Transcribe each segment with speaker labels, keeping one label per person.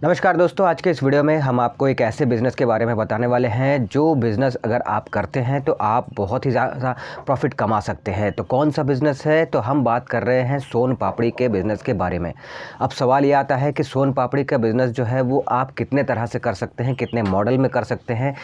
Speaker 1: नमस्कार दोस्तों, आज के इस वीडियो में हम आपको एक ऐसे बिज़नेस के बारे में बताने वाले हैं जो बिज़नेस अगर आप करते हैं तो आप बहुत ही ज़्यादा प्रॉफिट कमा सकते हैं। तो कौन सा बिज़नेस है? तो हम बात कर रहे हैं सोन पापड़ी के बिज़नेस के बारे में। अब सवाल ये आता है कि सोन पापड़ी का बिज़नेस जो है वो आप कितने तरह से कर सकते हैं, कितने मॉडल में कर सकते हैं,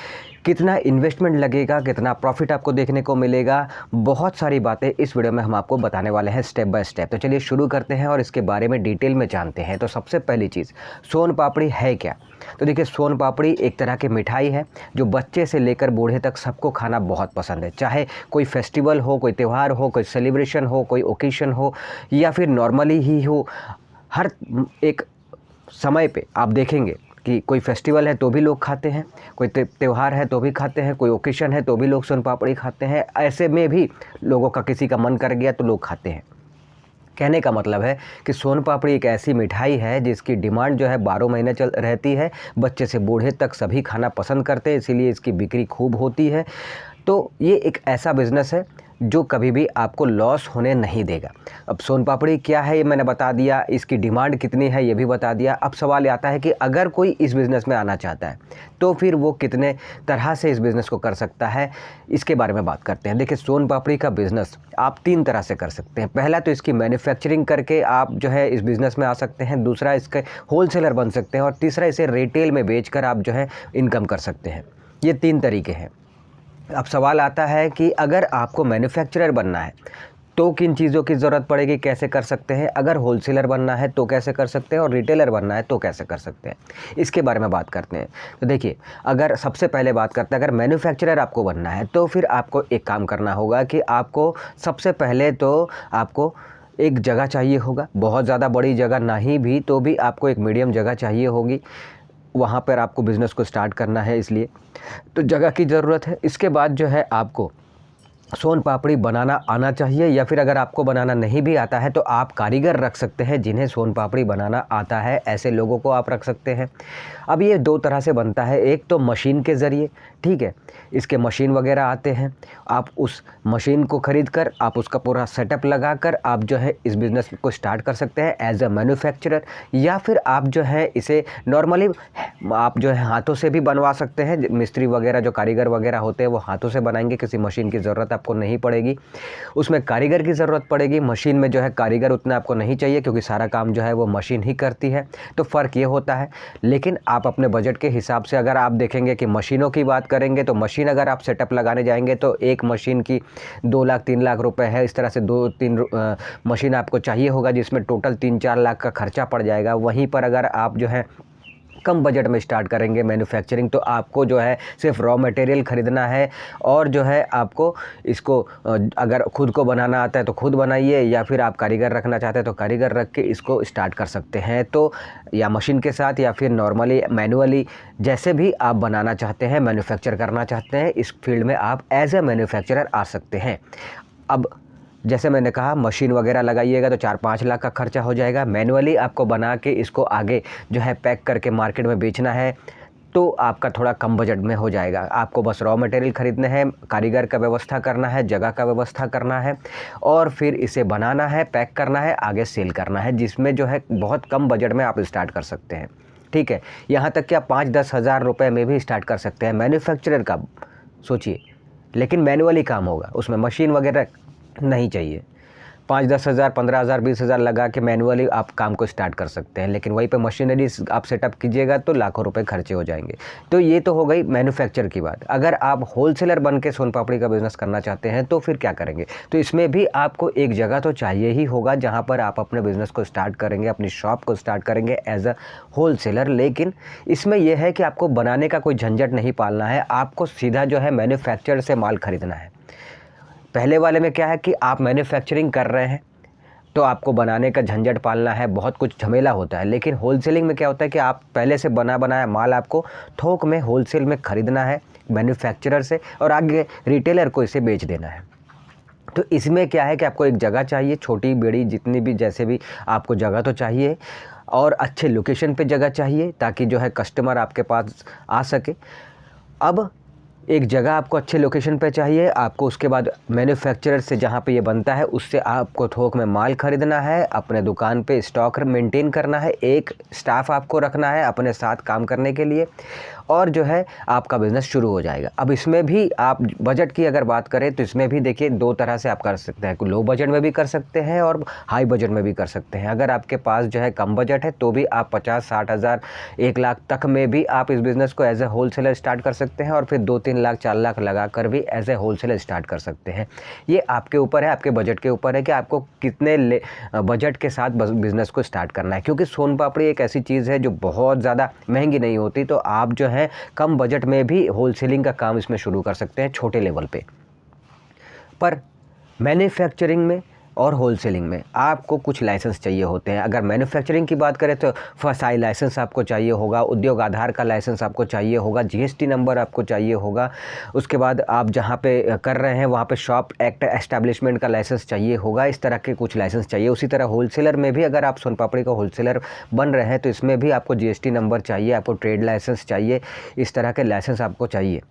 Speaker 1: कितना इन्वेस्टमेंट लगेगा, कितना प्रॉफिट आपको देखने को मिलेगा। बहुत सारी बातें इस वीडियो में हम आपको बताने वाले हैं स्टेप बाय स्टेप। तो चलिए शुरू करते हैं और इसके बारे में डिटेल में जानते हैं। तो सबसे पहली चीज़, सोन पापड़ी है क्या? तो देखिए, सोन पापड़ी एक तरह की मिठाई है जो बच्चे से लेकर बूढ़े तक सबको खाना बहुत पसंद है। चाहे कोई फेस्टिवल हो, कोई त्यौहार हो, कोई सेलिब्रेशन हो, कोई ओकेशन हो या फिर नॉर्मली ही हो, हर एक समय पे आप देखेंगे कि कोई फेस्टिवल है तो भी लोग खाते हैं, कोई त्यौहार है तो भी खाते हैं, कोई ओकेशन है तो भी लोग सोन पापड़ी खाते हैं। ऐसे में भी लोगों का किसी का मन कर गया तो लोग खाते हैं। कहने का मतलब है कि सोन पापड़ी एक ऐसी मिठाई है जिसकी डिमांड जो है 12 महीने चल रहती है। बच्चे से बूढ़े तक सभी खाना पसंद करते हैं, इसीलिए इसकी बिक्री खूब होती है। तो ये एक ऐसा बिज़नेस है जो कभी भी आपको लॉस होने नहीं देगा। अब सोन पापड़ी क्या है ये मैंने बता दिया, इसकी डिमांड कितनी है ये भी बता दिया। अब सवाल आता है कि अगर कोई इस बिज़नेस में आना चाहता है तो फिर वो कितने तरह से इस बिज़नेस को कर सकता है, इसके बारे में बात करते हैं। देखिए, सोन पापड़ी का बिज़नेस आप 3 तरह से कर सकते हैं। पहला तो इसकी मैन्युफैक्चरिंग करके आप जो है इस बिज़नेस में आ सकते हैं। दूसरा, इसके होलसेलर बन सकते हैं और तीसरा, इसे रिटेल में बेचकर आप जो है इनकम कर सकते हैं। ये 3 तरीके हैं। अब सवाल आता है कि अगर आपको मैन्युफैक्चरर बनना है तो किन चीज़ों की ज़रूरत पड़ेगी, कैसे कर सकते हैं? अगर होलसेलर बनना है तो कैसे कर सकते हैं और रिटेलर बनना है तो कैसे कर सकते हैं, इसके बारे में बात करते हैं। तो देखिए, अगर सबसे पहले बात करते हैं, अगर मैन्युफैक्चरर आपको बनना है तो फिर आपको एक काम करना होगा कि आपको सबसे पहले तो आपको एक जगह चाहिए होगा। बहुत ज़्यादा बड़ी जगह नहीं भी तो भी आपको एक मीडियम जगह चाहिए होगी। वहाँ पर आपको बिज़नेस को स्टार्ट करना है, इसलिए तो जगह की ज़रूरत है। इसके बाद जो है आपको सोन पापड़ी बनाना आना चाहिए, या फिर अगर आपको बनाना नहीं भी आता है तो आप कारीगर रख सकते हैं जिन्हें सोन पापड़ी बनाना आता है, ऐसे लोगों को आप रख सकते हैं। अब ये 2 तरह से बनता है, एक तो मशीन के ज़रिए, ठीक है, इसके मशीन वगैरह आते हैं। आप उस मशीन को ख़रीद कर आप उसका पूरा सेटअप लगा कर आप जो है इस बिज़नेस को स्टार्ट कर सकते हैं एज अ मैन्युफैक्चरर। या फिर आप जो है इसे नॉर्मली आप जो है हाथों से भी बनवा सकते हैं। मिस्त्री वगैरह जो कारीगर वगैरह होते हैं वो हाथों से बनाएंगे, किसी मशीन की ज़रूरत आपको नहीं पड़ेगी। उसमें कारीगर की ज़रूरत पड़ेगी, मशीन में जो है कारीगर उतना आपको नहीं चाहिए क्योंकि सारा काम जो है वो मशीन ही करती है। तो फ़र्क ये होता है। लेकिन आप अपने बजट के हिसाब से अगर आप देखेंगे कि मशीनों की बात करेंगे तो मशीन अगर आप सेटअप लगाने जाएंगे तो एक मशीन की 2 लाख 3 लाख रुपए है। इस तरह से 2-3 मशीन आपको चाहिए होगा जिसमें टोटल 3-4 लाख का खर्चा पड़ जाएगा। वहीं पर अगर आप जो है कम बजट में स्टार्ट करेंगे मैन्युफैक्चरिंग तो आपको जो है सिर्फ रॉ मटेरियल ख़रीदना है और जो है आपको इसको अगर खुद को बनाना आता है तो खुद बनाइए, या फिर आप कारीगर रखना चाहते हैं तो कारीगर रख के इसको स्टार्ट कर सकते हैं। तो या मशीन के साथ या फिर नॉर्मली मैनुअली, जैसे भी आप बनाना चाहते हैं, मैन्युफैक्चर करना चाहते हैं, इस फील्ड में आप एज ए मैन्युफैक्चरर आ सकते हैं। अब जैसे मैंने कहा, मशीन वगैरह लगाइएगा तो 4-5 लाख का खर्चा हो जाएगा। मैनुअली आपको बना के इसको आगे जो है पैक करके मार्केट में बेचना है तो आपका थोड़ा कम बजट में हो जाएगा। आपको बस रॉ मटेरियल ख़रीदने हैं, कारीगर का व्यवस्था करना है, जगह का व्यवस्था करना है और फिर इसे बनाना है, पैक करना है, आगे सेल करना है, जिसमें जो है बहुत कम बजट में आप स्टार्ट कर सकते हैं। ठीक है, यहाँ तक कि आप 5-10 हज़ार रुपये में भी स्टार्ट कर सकते हैं मैन्युफैक्चरर का, सोचिए। लेकिन मैनुअली काम होगा, उसमें मशीन वगैरह नहीं चाहिए। 5-10 हज़ार, 15 हज़ार, 20 हज़ार लगा के मैनुअली आप काम को स्टार्ट कर सकते हैं। लेकिन वहीं पे मशीनरी आप सेटअप कीजिएगा तो लाखों रुपए खर्चे हो जाएंगे। तो ये तो हो गई मैन्युफैक्चर की बात। अगर आप होलसेलर बन के सोन पापड़ी का बिज़नेस करना चाहते हैं तो फिर क्या करेंगे? तो इसमें भी आपको एक जगह तो चाहिए ही होगा जहाँ पर आप अपने बिज़नेस को स्टार्ट करेंगे, अपनी शॉप को स्टार्ट करेंगे एज अ होलसेलर। लेकिन इसमें यह है कि आपको बनाने का कोई झंझट नहीं पालना है, आपको सीधा जो है मैन्युफैक्चर से माल खरीदना है। पहले वाले में क्या है कि आप मैन्युफैक्चरिंग कर रहे हैं तो आपको बनाने का झंझट पालना है, बहुत कुछ झमेला होता है। लेकिन होलसेलिंग में क्या होता है कि आप पहले से बना बनाया माल आपको थोक में होलसेल में ख़रीदना है मैन्युफैक्चरर से और आगे रिटेलर को इसे बेच देना है। तो इसमें क्या है कि आपको एक जगह चाहिए, छोटी बड़ी जितनी भी, जैसे भी आपको जगह तो चाहिए और अच्छे लोकेशन पे जगह चाहिए ताकि जो है कस्टमर आपके पास आ सके। अब एक जगह आपको अच्छे लोकेशन पे चाहिए, आपको उसके बाद मैन्युफैक्चरर से जहाँ पे ये बनता है उससे आपको थोक में माल ख़रीदना है, अपने दुकान पे स्टॉक मेंटेन करना है, एक स्टाफ आपको रखना है अपने साथ काम करने के लिए, और जो है आपका बिज़नेस शुरू हो जाएगा। अब इसमें भी आप बजट की अगर बात करें तो इसमें भी देखिए 2 तरह से आप कर सकते हैं, लो बजट में भी कर सकते हैं और हाई बजट में भी कर सकते हैं। अगर आपके पास जो है कम बजट है तो भी आप 50-60 हज़ार 1 लाख तक में भी आप इस बिज़नेस को एज ए होलसेलर स्टार्ट कर सकते हैं, और फिर 2-3 लाख 4 लाख लगा कर भी एज ए होलसेलर स्टार्ट कर सकते हैं। ये आपके ऊपर है, आपके बजट के ऊपर है कि आपको कितने बजट के साथ बिज़नेस को स्टार्ट करना है, क्योंकि सोन पापड़ी एक ऐसी चीज़ है जो बहुत ज़्यादा महंगी नहीं होती। तो आप जो है कम बजट में भी होलसेलिंग का काम इसमें शुरू कर सकते हैं छोटे लेवल पे। पर मैन्युफैक्चरिंग में और होलसेलिंग में आपको कुछ लाइसेंस चाहिए होते हैं। अगर मैन्युफैक्चरिंग की बात करें तो फसाई लाइसेंस आपको चाहिए होगा, उद्योग आधार का लाइसेंस आपको चाहिए होगा, जीएसटी नंबर आपको चाहिए होगा। उसके बाद आप जहाँ पे कर रहे हैं वहाँ पे शॉप एक्ट एस्टैब्लिशमेंट का लाइसेंस चाहिए होगा। इस तरह के कुछ लाइसेंस चाहिए। उसी तरह होलसेलर में भी अगर आप सोन पापड़ी का होलसेलर बन रहे हैं तो इसमें भी आपको जीएसटी नंबर चाहिए, आपको ट्रेड लाइसेंस चाहिए, इस तरह के लाइसेंस आपको चाहिए।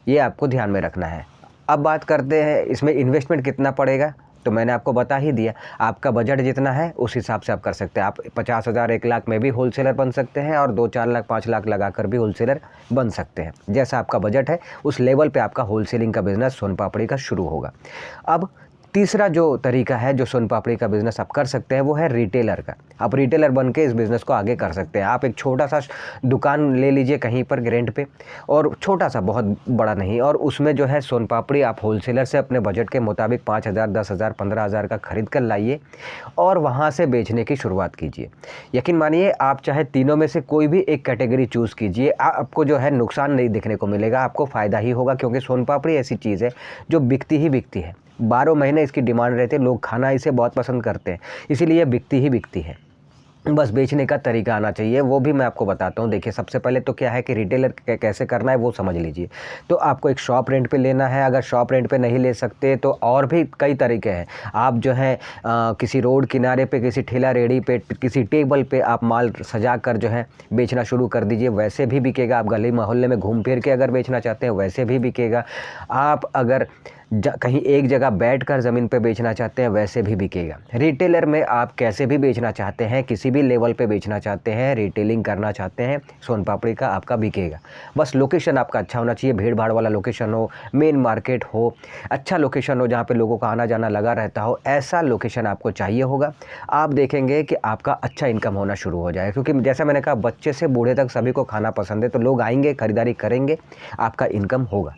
Speaker 1: ये आपको ध्यान में रखना है। अब बात करते हैं इसमें इन्वेस्टमेंट कितना पड़ेगा। तो मैंने आपको बता ही दिया, आपका बजट जितना है उस हिसाब से आप कर सकते हैं। आप 50 हज़ार 1 लाख में भी होलसेलर बन सकते हैं और 2-4 लाख 5 लाख लगाकर भी होलसेलर बन सकते हैं। जैसा आपका बजट है उस लेवल पे आपका होलसेलिंग का बिज़नेस सोन पापड़ी का शुरू होगा। अब तीसरा जो तरीका है जो सोन पापड़ी का बिज़नेस आप कर सकते हैं वो है रिटेलर का। आप रिटेलर बन के इस बिज़नेस को आगे कर सकते हैं। आप एक छोटा सा दुकान ले लीजिए कहीं पर रेंट पे, और छोटा सा, बहुत बड़ा नहीं, और उसमें जो है सोन पापड़ी आप होलसेलर से अपने बजट के मुताबिक 5 हज़ार 10 हज़ार 15 हज़ार का ख़रीद कर लाइए और वहाँ से बेचने की शुरुआत कीजिए। यकीन मानिए आप चाहे तीनों में से कोई भी एक कैटेगरी चूज़ कीजिए, आपको जो है नुकसान नहीं दिखने को मिलेगा, आपको फ़ायदा ही होगा। क्योंकि सोन पापड़ी ऐसी चीज़ है जो बिकती ही बिकती है, 12 महीने इसकी डिमांड रहती है, लोग खाना इसे बहुत पसंद करते हैं, इसीलिए बिकती ही बिकती है। बस बेचने का तरीका आना चाहिए, वो भी मैं आपको बताता हूँ। देखिए सबसे पहले तो क्या है कि रिटेलर कैसे करना है वो समझ लीजिए। तो आपको एक शॉप रेंट पे लेना है। अगर शॉप रेंट पे नहीं ले सकते तो और भी कई तरीके हैं। आप जो है किसी रोड किनारे पे, किसी ठेला रेहड़ी पे, किसी टेबल पे आप माल सजा कर जो है बेचना शुरू कर दीजिए, वैसे भी बिकेगा। आप गली मोहल्ले में घूम फिर के अगर बेचना चाहते हैं वैसे भी बिकेगा। आप अगर कहीं एक जगह बैठकर ज़मीन पे बेचना चाहते हैं वैसे भी बिकेगा। रिटेलर में आप कैसे भी बेचना चाहते हैं, किसी भी लेवल पे बेचना चाहते हैं, रिटेलिंग करना चाहते हैं, सोन पापड़ी का आपका बिकेगा। बस लोकेशन आपका अच्छा होना चाहिए, भीड़ भाड़ वाला लोकेशन हो, मेन मार्केट हो, अच्छा लोकेशन हो जहाँ पे लोगों का आना जाना लगा रहता हो, ऐसा लोकेशन आपको चाहिए होगा। आप देखेंगे कि आपका अच्छा इनकम होना शुरू हो जाएगा, क्योंकि जैसा मैंने कहा बच्चे से बूढ़े तक सभी को खाना पसंद है, तो लोग आएंगे, खरीदारी करेंगे, आपका इनकम होगा।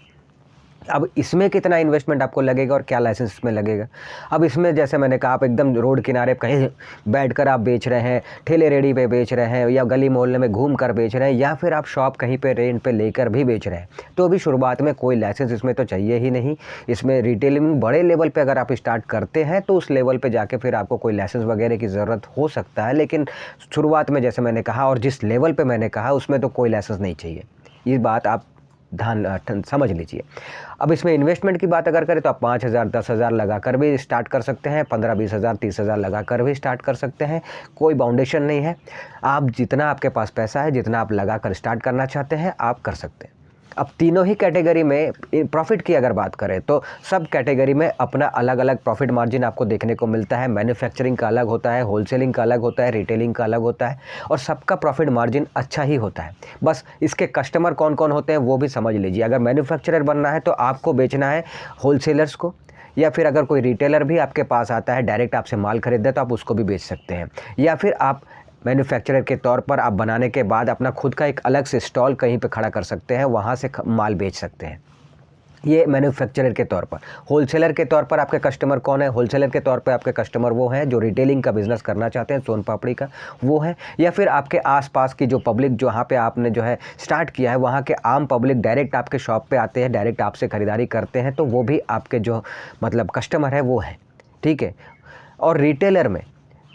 Speaker 1: अब इसमें कितना इन्वेस्टमेंट आपको लगेगा और क्या लाइसेंस इसमें लगेगा। अब इसमें जैसे मैंने कहा आप एकदम रोड किनारे कहीं बैठकर आप बेच रहे हैं, ठेले रेडी पे बेच रहे हैं, या गली मोहल्ले में घूम कर बेच रहे हैं, या फिर आप शॉप कहीं पे रेंट पे लेकर भी बेच रहे हैं, तो अभी शुरुआत में कोई लाइसेंस इसमें तो चाहिए ही नहीं। इसमें रिटेलिंग बड़े लेवल पर अगर आप स्टार्ट करते हैं तो उस लेवल पर जाके फिर आपको कोई लाइसेंस वगैरह की ज़रूरत हो सकता है, लेकिन शुरुआत में जैसे मैंने कहा और जिस लेवल पर मैंने कहा उसमें तो कोई लाइसेंस नहीं चाहिए। ये बात आप ध्यान समझ लीजिए। अब इसमें इन्वेस्टमेंट की बात अगर करें तो आप 5 हज़ार 10 हज़ार लगा कर भी स्टार्ट कर सकते हैं, 15-20 हज़ार 30 हज़ार लगा कर भी स्टार्ट कर सकते हैं। कोई बाउंडेशन नहीं है, आप जितना आपके पास पैसा है, जितना आप लगा कर स्टार्ट करना चाहते हैं आप कर सकते हैं। अब तीनों ही कैटेगरी में प्रॉफिट की अगर बात करें तो सब कैटेगरी में अपना अलग अलग प्रॉफिट मार्जिन आपको देखने को मिलता है। मैन्युफैक्चरिंग का अलग होता है, होलसेलिंग का अलग होता है, रिटेलिंग का अलग होता है, और सबका प्रॉफिट मार्जिन अच्छा ही होता है। बस इसके कस्टमर कौन कौन होते हैं वो भी समझ लीजिए। अगर मैन्युफैक्चरर बनना है तो आपको बेचना है होलसेलर्स को, या फिर अगर कोई रिटेलर भी आपके पास आता है डायरेक्ट आपसे माल खरीदता है तो आप उसको भी बेच सकते हैं, या फिर आप मैन्युफैक्चरर के तौर पर आप बनाने के बाद अपना खुद का एक अलग से स्टॉल कहीं पे खड़ा कर सकते हैं, वहाँ से माल बेच सकते हैं। ये मैन्युफैक्चरर के तौर पर। होलसेलर के तौर पर आपके कस्टमर कौन है? होलसेलर के तौर पे आपके कस्टमर वो हैं जो रिटेलिंग का बिज़नेस करना चाहते हैं, सोन पापड़ी का वो है, या फिर आपके आसपास की जो पब्लिक जहाँ पे आपने जो है स्टार्ट किया है वहाँ के आम पब्लिक डायरेक्ट आपके शॉप पे आते हैं, डायरेक्ट आपसे ख़रीदारी करते हैं, तो वो भी आपके जो मतलब कस्टमर है वो है, ठीक है। और रिटेलर में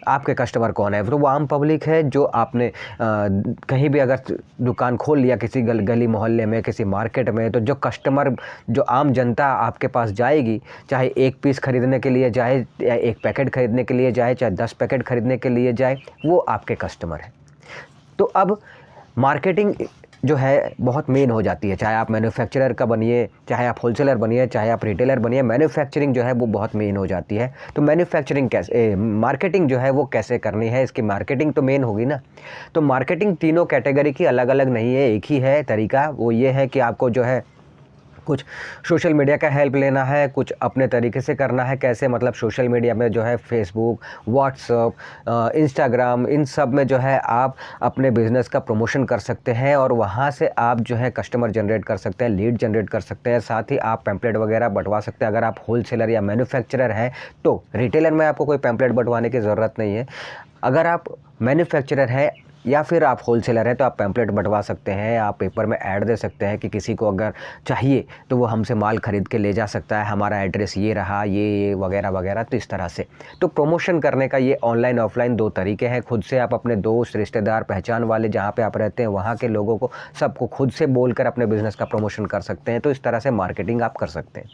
Speaker 1: आपके कस्टमर कौन है? तो वो आम पब्लिक है जो आपने कहीं भी अगर दुकान खोल लिया किसी गली मोहल्ले में, किसी मार्केट में, तो जो कस्टमर, जो आम जनता आपके पास जाएगी, चाहे 1 पीस खरीदने के लिए जाए, या 1 पैकेट खरीदने के लिए जाए, चाहे 10 पैकेट खरीदने के लिए जाए, वो आपके कस्टमर है। तो अब मार्केटिंग जो है बहुत मेन हो जाती है। चाहे आप मैन्युफैक्चरर का बनिए, चाहे आप होलसेलर बनिए, चाहे आप रिटेलर बनिए, मैन्युफैक्चरिंग जो है वो बहुत मेन हो जाती है। तो मैन्युफैक्चरिंग कैसे, मार्केटिंग जो है वो कैसे करनी है, इसकी मार्केटिंग तो मेन होगी ना। तो मार्केटिंग तीनों कैटेगरी की अलग अलग नहीं है, एक ही है तरीका। वो ये है कि आपको जो है कुछ सोशल मीडिया का हेल्प लेना है, कुछ अपने तरीके से करना है। कैसे, मतलब सोशल मीडिया में जो है फेसबुक, व्हाट्सअप, इंस्टाग्राम, इन सब में जो है आप अपने बिज़नेस का प्रमोशन कर सकते हैं और वहाँ से आप जो है कस्टमर जनरेट कर सकते हैं, लीड जनरेट कर सकते हैं। साथ ही आप पैम्पलेट वगैरह बंटवा सकते हैं। अगर आप होलसेलर या मैन्युफैक्चरर हैं तो रिटेलर में आपको कोई पैम्पलेट बंटवाने की ज़रूरत नहीं है। अगर आप मैन्युफैक्चरर हैं या फिर आप होलसेलर हैं तो आप पैम्पलेट बंटवा सकते हैं। आप पेपर में ऐड दे सकते हैं कि किसी को अगर चाहिए तो वो हमसे माल ख़रीद के ले जा सकता है, हमारा एड्रेस ये रहा, ये वगैरह वगैरह। तो इस तरह से तो प्रमोशन करने का ये ऑनलाइन ऑफलाइन दो तरीके हैं। खुद से आप अपने दोस्त, रिश्तेदार, पहचान वाले जहाँ पे आप रहते हैं वहाँ के लोगों को, सबको खुद से बोलकर अपने बिज़नेस का प्रमोशन कर सकते हैं। तो इस तरह से मार्केटिंग आप कर सकते हैं।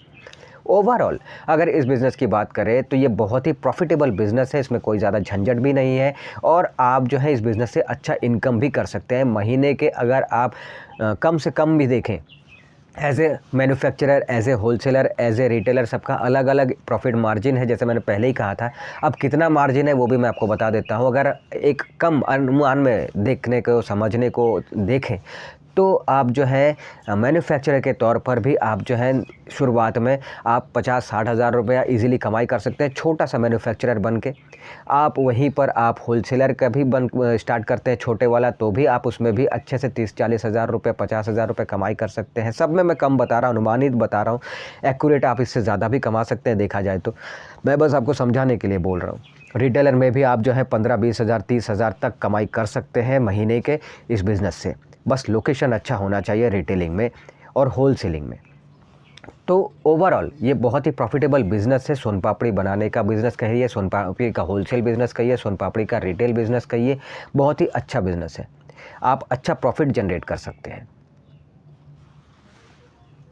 Speaker 1: ओवरऑल अगर इस बिज़नेस की बात करें तो ये बहुत ही प्रॉफिटेबल बिज़नेस है। इसमें कोई ज़्यादा झंझट भी नहीं है और आप जो है इस बिज़नेस से अच्छा इनकम भी कर सकते हैं। महीने के अगर आप कम से कम भी देखें, as a manufacturer, as a wholesaler, as a retailer, सबका अलग अलग प्रॉफिट मार्जिन है। जैसे मैंने पहले ही कहा था, अब कितना मार्जिन है वो भी मैं आपको बता देता हूँ। अगर एक कम अनुमान में देखने को, समझने को देखें तो आप जो है मैन्युफैक्चरर के तौर पर भी आप जो है शुरुआत में आप 50-60 हज़ार रुपया ईज़िली कमाई कर सकते हैं छोटा सा मैन्युफैक्चरर बन के। आप वहीं पर आप होलसेलर का भी स्टार्ट करते हैं छोटे वाला, तो भी आप उसमें भी अच्छे से 30-40 हज़ार रुपये, 50 हज़ार रुपये कमाई कर सकते हैं। सब में मैं कम बता रहा हूँ, अनुमानित बता रहा हूँ। एक्यूरेट आप इससे ज़्यादा भी कमा सकते हैं देखा जाए तो। मैं बस आपको समझाने के लिए बोल रहा हूँ। रिटेलर में भी आप जो है 15-20 हज़ार, 30 हज़ार तक कमाई कर सकते हैं महीने के इस बिज़नेस से। बस लोकेशन अच्छा होना चाहिए रिटेलिंग में और होलसेलिंग में। तो ओवरऑल ये बहुत ही प्रॉफिटेबल बिज़नेस है। सोन पापड़ी बनाने का बिज़नेस कहिए, सोन पापड़ी का होलसेल बिज़नेस कहिए, सोन पापड़ी का रिटेल बिज़नेस कहिए, बहुत ही अच्छा बिज़नेस है। आप अच्छा प्रॉफिट जनरेट कर सकते हैं।